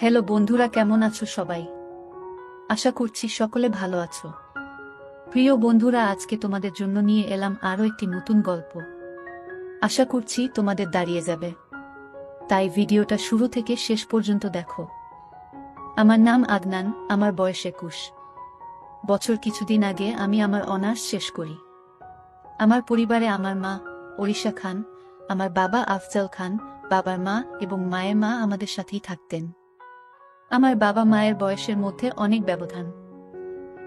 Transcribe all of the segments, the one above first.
Hello বন্ধুরা, কেমন আছো সবাই? আশা করছি সকলে ভালো আছো। প্রিয় বন্ধুরা, আজকে তোমাদের জন্য নিয়ে এলাম আরও একটি নতুন গল্প। আশা করছি তোমাদের দাঁড়িয়ে যাবে, তাই ভিডিওটা শুরু থেকে শেষ পর্যন্ত দেখো। আমার নাম আদনান, আমার বয়স 21 বছর। কিছুদিন আগে আমি আমার অনার্স শেষ করি। আমার পরিবারে আমার মা ওড়িশা খান, আমার বাবা আফজাল খান, বাবার মা এবং মায়ের মা আমাদের সাথেই থাকতেন। আমার বাবা মায়ের বয়সের মধ্যে অনেক ব্যবধান।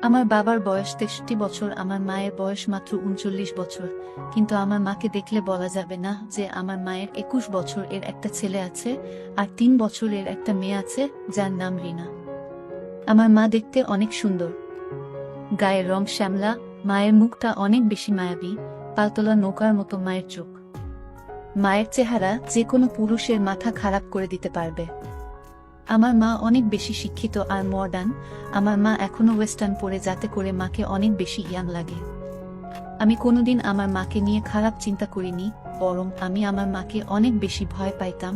আমার বাবার বয়স 63 বছর, আমার মায়ের বয়স মাত্র 39 বছর। কিন্তু আমার মাকে দেখলে বলা যাবে না যে আমার মায়ের 21 বছর এর একটা ছেলে আছে আর 3 বছরের একটা মেয়ে আছে, যার নাম রিনা। আমার মা দেখতে অনেক সুন্দর, গায়ের রং শ্যামলা, মায়ের মুখটা অনেক বেশি মায়াবী, পালতোলা নৌকার মতো মায়ের চোখ। মায়ের চেহারা যে কোনো পুরুষের মাথা খারাপ করে দিতে পারবে। আমার মা অনেক বেশি শিক্ষিত আর মডার্ন। আমার মা এখনো ওয়েস্টার্ন পরে, যাতে করে মাকে অনেক বেশি ইয়াং লাগে। আমি কোনোদিন আমার মাকে নিয়ে খারাপ চিন্তা করিনি, বরং আমি আমার মাকে অনেক বেশি ভয় পাইতাম।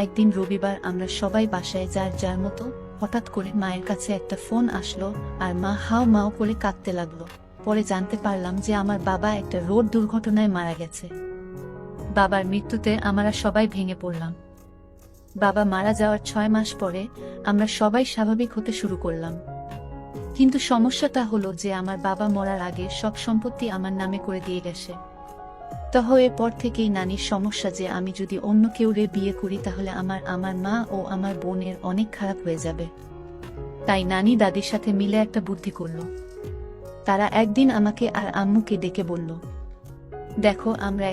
একদিন রবিবার আমরা সবাই বাসায় যার যার মতো। হঠাৎ করে মায়ের কাছে একটা ফোন আসলো আর মা হাও মাও করে কাঁদতে লাগলো। পরে জানতে পারলাম যে আমার বাবা একটা রোড দুর্ঘটনায় মারা গেছে। বাবার মৃত্যুতে আমরা সবাই ভেঙে পড়লাম। বাবা মারা যাওয়ার 6 মাস পরে আমরা সবাই স্বাভাবিক হতে শুরু করলাম। কিন্তু সমস্যাটা হলো যে আমার বাবা মরার আগে সব সম্পত্তি আমার নামে করে দিয়ে গেছে। এরপর থেকেই নানির সমস্যা যে আমি যদি অন্য কেউরে বিয়ে করি তাহলে আমার মা ও আমার বোনের অনেক খারাপ হয়ে যাবে। তাই নানি দাদির সাথে মিলে একটা বুদ্ধি করলো। তারা একদিন আমাকে আর আম্মুকে ডেকে বলল, দেখো, আমরা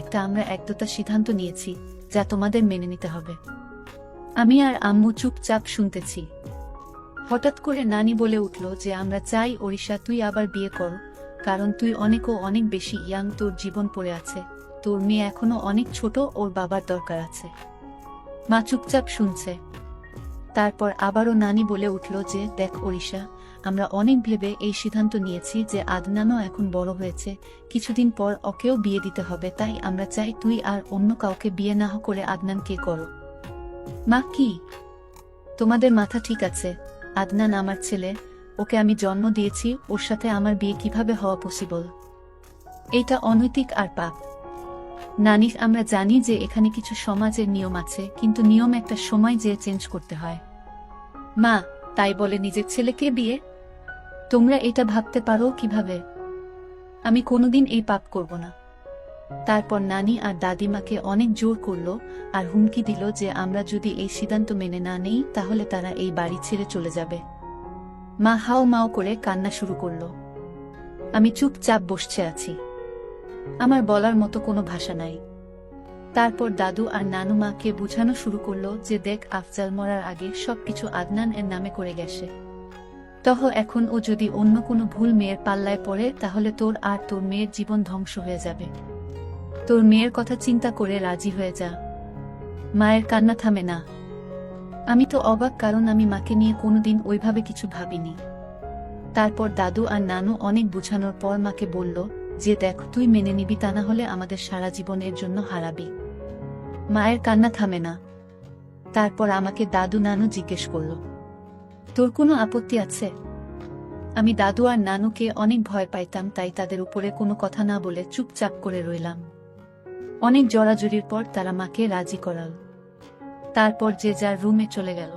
একটা সিদ্ধান্ত নিয়েছি যা তোমাদের মেনে নিতে হবে। আমি আর আম্মু চুপচাপ শুনতেছি। হঠাৎ করে নানি বলে উঠল যে আমরা চাই ওড়িশা তুই আবার বিয়ে কর, কারণ তুই অনেক বেশি ইয়াং, তোর জীবন পড়ে আছে, তোর মেয়ে এখনো অনেক ছোট, ওর বাবার দরকার আছে। মা চুপচাপ শুনছে। তারপর আবারও নানি বলে উঠল যে দেখ ওড়িশা, আমরা অনেক ভেবে এই সিদ্ধান্ত নিয়েছি যে আদনানও এখন বড় হয়েছে, কিছুদিন পর ওকেও বিয়ে দিতে হবে, তাই আমরা চাই তুই আর অন্য কাউকে বিয়ে না করে আদনানকে করো। মা, কি তোমাদের মাথা ঠিক আছে? আদনান আমার ছেলে, ওকে আমি জন্ম দিয়েছি, ওর সাথে আমার বিয়ে কিভাবে হওয়া পসিবল? এটা অনৈতিক আর পাপ। নানি, আমরা জানি যে এখানে কিছু সমাজের নিয়ম আছে, কিন্তু নিয়ম একটা সময় যে চেঞ্জ করতে হয়। মা, তাই বলে নিজের ছেলেকে বিয়ে? তোমরা এটা ভাবতে পারো কিভাবে? আমি কোনোদিন এই পাপ করব না। তারপর নানি আর দাদিমাকে অনেক জোর করলো আর হুমকি দিল যে আমরা যদি এই সিদ্ধান্ত মেনে না নেই তাহলে তারা এই বাড়ি ছেড়ে চলে যাবে। মা হাও মাও করে কান্না শুরু করলো। আমি চুপচাপ বসে আছি, আমার বলার মতো কোনো ভাষা নাই। তারপর দাদু আর নানু মাকে বুঝানো শুরু করলো যে দেখ, আফজাল মরার আগে সবকিছু আদনান এর নামে করে গেছে। এখন ও যদি অন্য কোনো ভুল মেয়ের পাল্লায় পড়ে তাহলে তোর আর তোর মেয়ের জীবন ধ্বংস হয়ে যাবে। তোর মেয়ের কথা চিন্তা করে রাজি হয়ে যা। মায়ের কান্না থামে না। আমি তো অবাক, কারণ আমি মাকে নিয়ে কোনোদিন ওইভাবে কিছু ভাবিনি। তারপর দাদু আর নানু অনেক বুঝানোর পর মাকে বলল যে দেখ, তুই মেনে নিবি, তা না হলে আমাদের সারা জীবনের জন্য হারাবি। মায়ের কান্না থামে না। তারপর আমাকে দাদু নানু জিজ্ঞেস করল, তোর কোনো আপত্তি আছে? আমি দাদু আর নানুকে অনেক ভয় পাইতাম, তাই তাদের উপরে কোনো কথা না বলে চুপচাপ করে রইলাম। অনেক জড়াজড়ির পর তারা মাকে রাজি করাল। তারপর যে যার রুমে চলে গেল।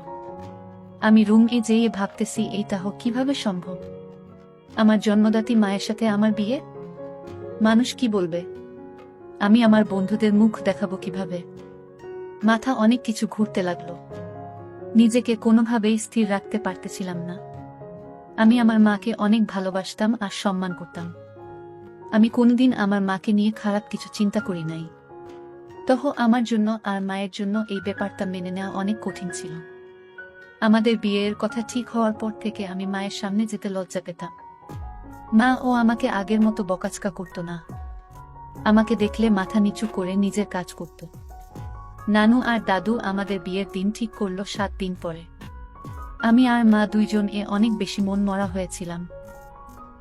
আমি রুমে যেয়ে ভাবতেছি এইটা কিভাবে সম্ভব? আমার জন্মদাত্রী মায়ের সাথে আমার বিয়ে? মানুষ কি বলবে? আমি আমার বন্ধুদের মুখ দেখাবো কিভাবে? মাথা অনেক কিছু ঘুরতে লাগলো। নিজেকে কোনোভাবেই স্থির রাখতে পারতেছিলাম না। আমি আমার মাকে অনেক ভালোবাসতাম আর সম্মান করতাম। আমি কোনোদিন আমার মাকে নিয়ে খারাপ কিছু চিন্তা করি নাই। আমার জন্য আর মায়ের জন্য এই ব্যাপারটা মেনে নেওয়া অনেক কঠিন ছিল। আমাদের বিয়ের কথা ঠিক হওয়ার পর থেকে আমি মায়ের সামনে যেতে লজ্জা পেতাম। মা ও আমাকে আগের মতো বকাঝকা করতো না। আমাকে দেখলে মাথা নিচু করে নিজের কাজ করত। নানু আর দাদু আমাদের বিয়ের দিন ঠিক করলো 7 দিন পরে। আমি আর মা দুইজন অনেক বেশি মন মরা হয়েছিলাম।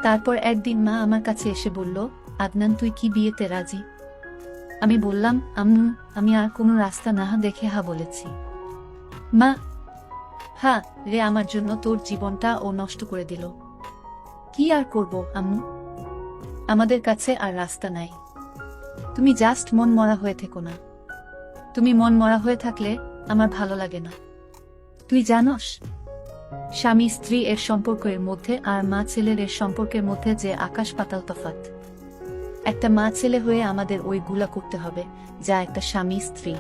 তারপর একদিন মা আমার কাছে এসে বলল, আদনান, তুই কি বিয়েতে রাজি? আমি বললাম, আম্মু, আমি আর কোনো রাস্তা না দেখে হা বলেছি। মা, হ্যাঁ রে, আমার জন্য তোর জীবনটা ও নষ্ট করে দিল। কি আর করব আম্মু, আমাদের কাছে আর রাস্তা নাই। তুমি জাস্ট মন মরা হয়ে থেকো না। তুমি মন মরা হয়ে থাকলে আমার ভালো লাগে না। তুই জানোস, স্বামী স্ত্রী এর সম্পর্কের মধ্যে আর মা ছেলের এর সম্পর্কের মধ্যে যে আকাশ পাতাল তফাৎ। একটা মা ছেলে হয়ে আমাদের ওইগুলা করতে হবে যা একটা স্বামী স্ত্রী।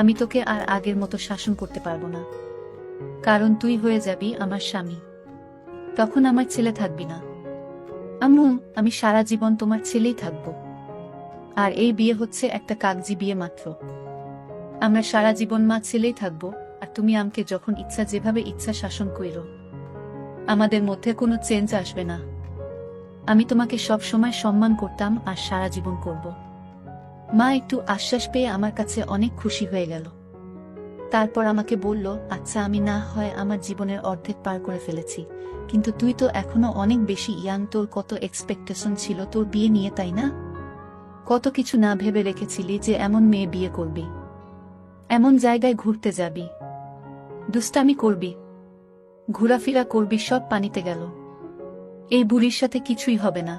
আমি তোকে আর আগের মতো শাসন করতে পারবো না, কারণ তুই হয়ে যাবি আমার স্বামী। তখন আমার ছেলে থাকবি না। আম্মু, আমি সারা জীবন তোমার ছেলেই থাকব। আর এই বিয়ে হচ্ছে একটা কাগজি বিয়ে মাত্র। আমরা সারা জীবন মা ছেলেই থাকব, আর তুমি আমাকে যখন ইচ্ছা যেভাবে ইচ্ছা শাসন কইরো। আমাদের মধ্যে কোনো চেঞ্জ আসবে না। আমি তোমাকে সব সময় সম্মান করতাম আর সারা জীবন করব। মা একটু আশ্বাস পেয়ে আমার কাছে অনেক খুশি হয়ে গেল। তারপর আমাকে বলল, আচ্ছা আমি না হয় আমার জীবনের অর্ধেক পার করে ফেলেছি, কিন্তু তুই তো এখনো অনেক বেশি ইয়াং। তোর কত এক্সপেকটেশন ছিল তোর বিয়ে নিয়ে, তাই না? কত কিছু না ভেবে রেখেছিলি যে এমন মেয়ে বিয়ে করবি, এমন জায়গায় ঘুরতে যাবি, দুষ্টামি করবি, ঘোরাফেরা করবি, সব পানিতে গেল। এই বুড়ির সাথে কিছুই হবে না।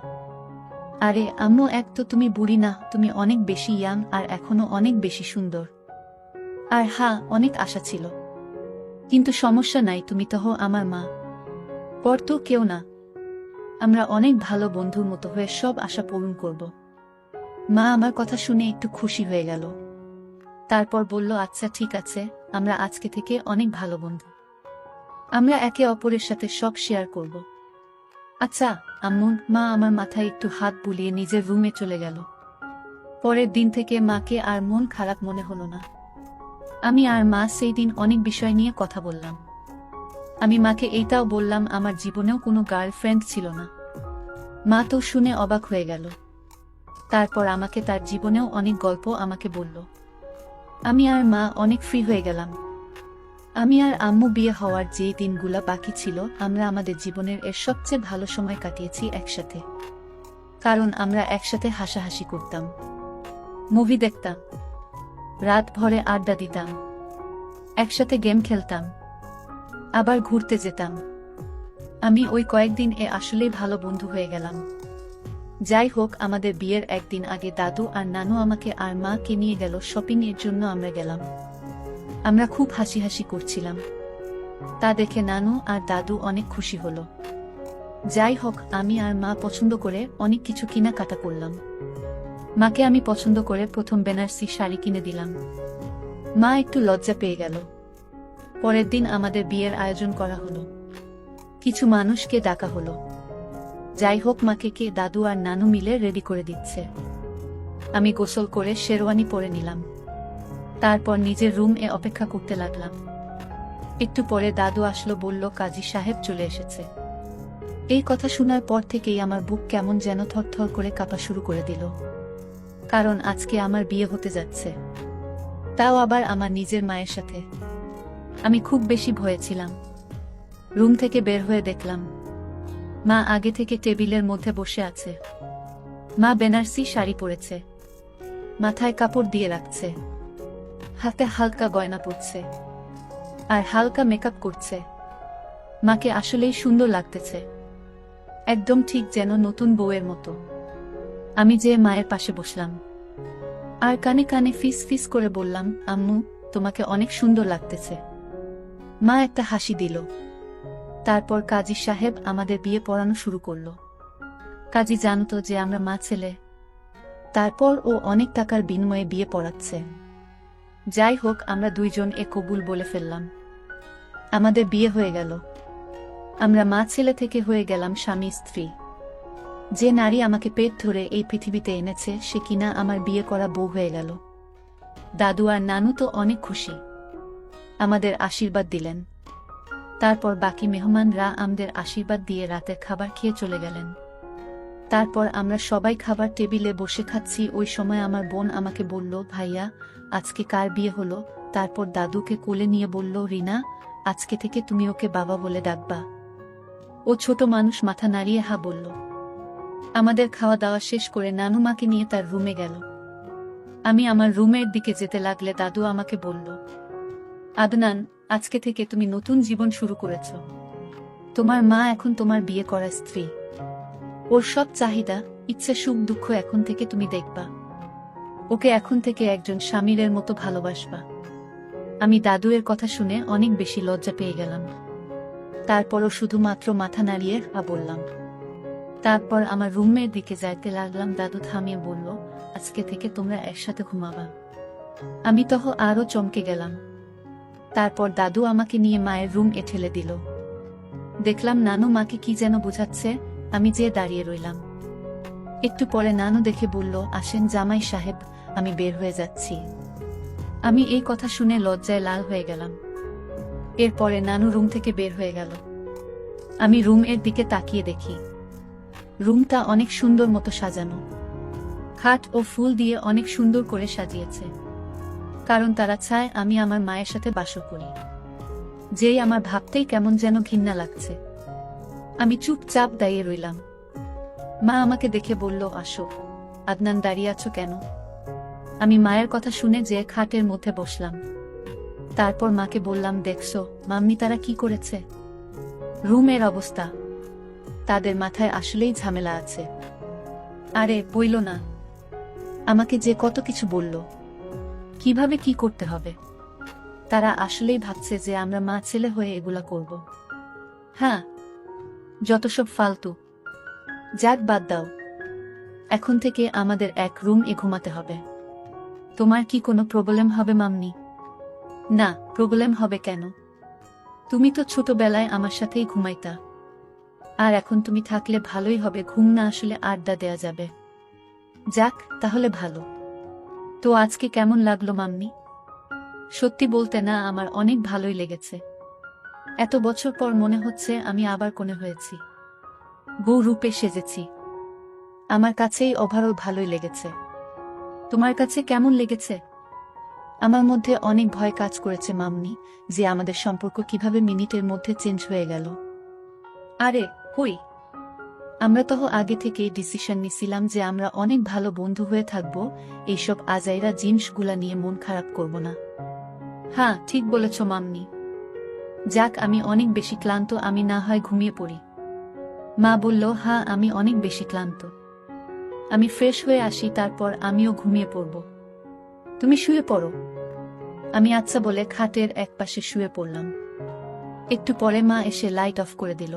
আরে আম্মু, এক তো তুমি বুড়ি না, তুমি অনেক বেশি ইয়াং আর এখনো অনেক বেশি সুন্দর। আর হ্যাঁ, অনেক আশা ছিল, কিন্তু সমস্যা নাই, তুমি তো হো আমার মা, পর তো কেউ না। আমরা অনেক ভালো বন্ধুর মতো হয়ে সব আশা পূরণ করব। মা আমার কথা শুনে একটু খুশি হয়ে গেল। তারপর বলল, আচ্ছা ঠিক আছে, আমরা আজকে থেকে অনেক ভালো বন্ধু। আমরা একে অপরের সাথে সব শেয়ার করব। আচ্ছা আম্মু। মা আমার মাথায় একটু হাত বুলিয়ে নিজের রুমে চলে গেল। পরের দিন থেকে মাকে আর মন খারাপ মনে হলো না। আমি আর মা সেই দিন অনেক বিষয় নিয়ে কথা বললাম। আমি মাকে এইটাও বললাম আমার জীবনেও কোনো গার্লফ্রেন্ড ছিল না। মা তো শুনে অবাক হয়ে গেল। তারপর আমাকে তার জীবনেও অনেক গল্প আমাকে বলল। আমি আর মা অনেক ফ্রি হয়ে গেলাম। আমি আর আম্মু বিয়ে হওয়ার যে দিনগুলা বাকি ছিল, আমরা আমাদের জীবনের এর সবচেয়ে ভালো সময় কাটিয়েছি একসাথে। কারণ আমরা একসাথে হাসাহাসি করতাম, মুভি দেখতাম, রাত ভরে আড্ডা দিতাম, একসাথে গেম খেলতাম, আবার ঘুরতে যেতাম। আমি ওই কয়েকদিন আসলেই ভালো বন্ধু হয়ে গেলাম। যাই হোক, আমাদের বিয়ের একদিন আগে দাদু আর নানু আমাকে আর মাকে নিয়ে গেল শপিং এর জন্য। আমরা গেলাম। আমরা খুব হাসি হাসি করছিলাম। তা দেখে নানু আর দাদু অনেক খুশি হলো। যাই হোক, আমি আর মা পছন্দ করে অনেক কিছু কেনাকাটা করলাম। মাকে আমি পছন্দ করে প্রথম বেনারসি শাড়ি কিনে দিলাম। মা একটু লজ্জা পেয়ে গেল। পরের দিন আমাদের বিয়ের আয়োজন করা হলো। কিছু মানুষকে ডাকা হলো। যাই হোক, মাকে কে দাদু আর নানু মিলে রেডি করে দিচ্ছে। আমি গোসল করে শেরওয়ানি পরে নিলাম। তারপর নিজের রুমে অপেক্ষা করতে লাগলাম। একটু পরে দাদু আসলো, বলল কাজী সাহেব চলে এসেছে। এই কথা শোনার পর থেকেই আমার বুক কেমন যেন থরথর করে কাঁপা শুরু করে দিল। কারণ আজকে আমার বিয়ে হতে যাচ্ছে, তাও আবার আমার নিজের মায়ের সাথে। আমি খুব বেশি ভয়ে ছিলাম। রুম থেকে বের হয়ে দেখলাম মা আগে থেকে টেবিলের মধ্যে বসে আছে। মা বেনারসি শাড়ি পরেছে, মাথায় কাপড় দিয়ে রাখছে, হাতে হালকা গয়না পরছে আর হালকা মেকআপ করছে। মাকে আসলেই সুন্দর লাগতেছে, একদম ঠিক যেন নতুন বউয়ের মতো। আমি যে মায়ের পাশে বসলাম আর কানে কানে ফিস ফিস করে বললাম, আম্মু তোমাকে অনেক সুন্দর লাগতেছে। মা একটা হাসি দিল। তারপর কাজী সাহেব আমাদের বিয়ে পড়ানো শুরু করলো। কাজী জানতো যে আমরা মা ছেলে। তারপর ও অনেক টাকার বিনিময়ে বিয়ে পড়াচ্ছে। যাই হোক, আমরা দুইজন কবুল বলে ফেললাম। আমাদের বিয়ে হয়ে গেল। আমরা মা ছেলে থেকে হয়ে গেলাম স্বামী স্ত্রী। যে নারী আমাকে পেট ধরে এই পৃথিবীতে এনেছে, সে কিনা আমার বিয়ে করা বউ হয়ে গেল। দাদু আর নানু তো অনেক খুশি, আমাদের আশীর্বাদ দিলেন। তারপর বাকি মেহমানরা আমাদের আশীর্বাদ দিয়ে রাতের খাবার খেয়ে চলে গেলেন। তারপর আমরা সবাই খাবার টেবিলে বসে খাচ্ছি। ওই সময় আমার বোন আমাকে বলল, ভাইয়া আজকে কার বিয়ে হলো? তারপর দাদুকে কোলে নিয়ে বলল, রিনা, আজকে থেকে তুমি ওকে বাবা বলে ডাকবা। ও ছোট মানুষ, মাথা নাড়িয়ে হা বলল। আমাদের খাওয়া দাওয়া শেষ করে নানু মাকে নিয়ে তার রুমে গেল। আমি আমার রুমের দিকে যেতে লাগলে দাদু আমাকে বলল, আদনান, আজকে থেকে তুমি নতুন জীবন শুরু করেছ। তোমার মা এখন তোমার বিয়ে করা স্ত্রী। ওর সব চাহিদা, ইচ্ছে, সুখ দুঃখ এখন থেকে তুমি দেখবা। ওকে এখন থেকে একজন স্বামীর মতো ভালোবাসবা। আমি দাদুয়ের কথা শুনে অনেক বেশি লজ্জা পেয়ে গেলাম। তারপরও শুধুমাত্র মাথা নাড়িয়ে বললাম। তারপর আমার রুমের দিকে যাইতে লাগলাম। দাদু থামিয়ে বলল, আজকে থেকে তোমরা একসাথে ঘুমাবা। আমি তখন আরো চমকে গেলাম। তারপর দাদু আমাকে নিয়ে মায়ের রুম ঠেলে দিল। দেখলাম নানু মাকে কি যেন বোঝাচ্ছে। আমি যেয়ে দাঁড়িয়ে রইলাম। একটু পরে নানু দেখে বলল, আসেন জামাই সাহেব, আমি বের হয়ে যাচ্ছি। আমি এই কথা শুনে লজ্জায় লাল হয়ে গেলাম। এরপরে নানু রুম থেকে বের হয়ে গেল। আমি রুমের দিকে তাকিয়ে দেখি রুমটা অনেক সুন্দর মতো সাজানো। খাট ও ফুল দিয়ে অনেক সুন্দর করে সাজিয়েছে, কারণ তারা চায় আমি আমার মায়ের সাথে বাস করি। যেই আমার ভাবতেই কেমন যেন ঘৃণা লাগছে। আমি চুপচাপ দাঁড়িয়ে রইলাম। মা আমাকে দেখে বলল, আসো। আদনান, দাঁড়িয়ে আছো কেন? আমি মায়ের কথা শুনে যে খাটের মধ্যে বসলাম। তারপর মাকে বললাম, দেখছো মাম্মি তারা কি করেছে? রুমের অবস্থা। তাদের মাথায় আসলেই ঝামেলা আছে। আরে বইল না, আমাকে যে কত কিছু বলল, কিভাবে কি করতে হবে। তারা আসলেই ভাবছে যে আমরা মা ছেলে হয়ে এগুলা করব। হ্যাঁ, যত সব ফালতু। যাক, বাদ দাও। এখন থেকে আমাদের এক রুম ঘুমাতে হবে। তোমার কি কোনো প্রবলেম হবে মাম্মি? না, প্রবলেম হবে কেন? তুমি তো ছোটবেলায় আমার সাথেই ঘুমাইতা। আর এখন তুমি থাকলে ভালোই হবে, ঘুম না আসলে আড্ডা দেয়া যাবে। যাক, তাহলে ভালো। তো আজকে কেমন লাগলো মাম্মি? সত্যি বলতে না, আমার অনেক ভালোই লেগেছে। এত বছর পর মনে হচ্ছে আমি আবার কোণে হয়েছি, বউ রূপে সেজেছি। আমার কাছেই ওভারঅল ভালোই লেগেছে। তোমার কাছে কেমন লেগেছে? আমার মধ্যে অনেক ভয় কাজ করেছে মাম্মি, যে আমাদের সম্পর্ক কিভাবে মিনিটের মধ্যে চেঞ্জ হয়ে গেল। আরে হই, আমরা তো আগে থেকেই ডিসিশন নিছিলাম যে আমরা অনেক ভালো বন্ধু হয়ে থাকব। এইসব আজাইরা জিনিসগুলা নিয়ে মন খারাপ করব না। হ্যাঁ, ঠিক বলেছ মাম্মি। যাক, আমি অনেক বেশি ক্লান্ত, আমি না হয় ঘুমিয়ে পড়ি। মা বলল, হ্যাঁ আমি অনেক বেশি ক্লান্ত, আমি ফ্রেশ হয়ে আসি, তারপর আমিও ঘুমিয়ে পড়ব। তুমি শুয়ে পড়ো। আমি আচ্ছা বলে খাটের এক পাশে শুয়ে পড়লাম। একটু পরে মা এসে লাইট অফ করে দিল।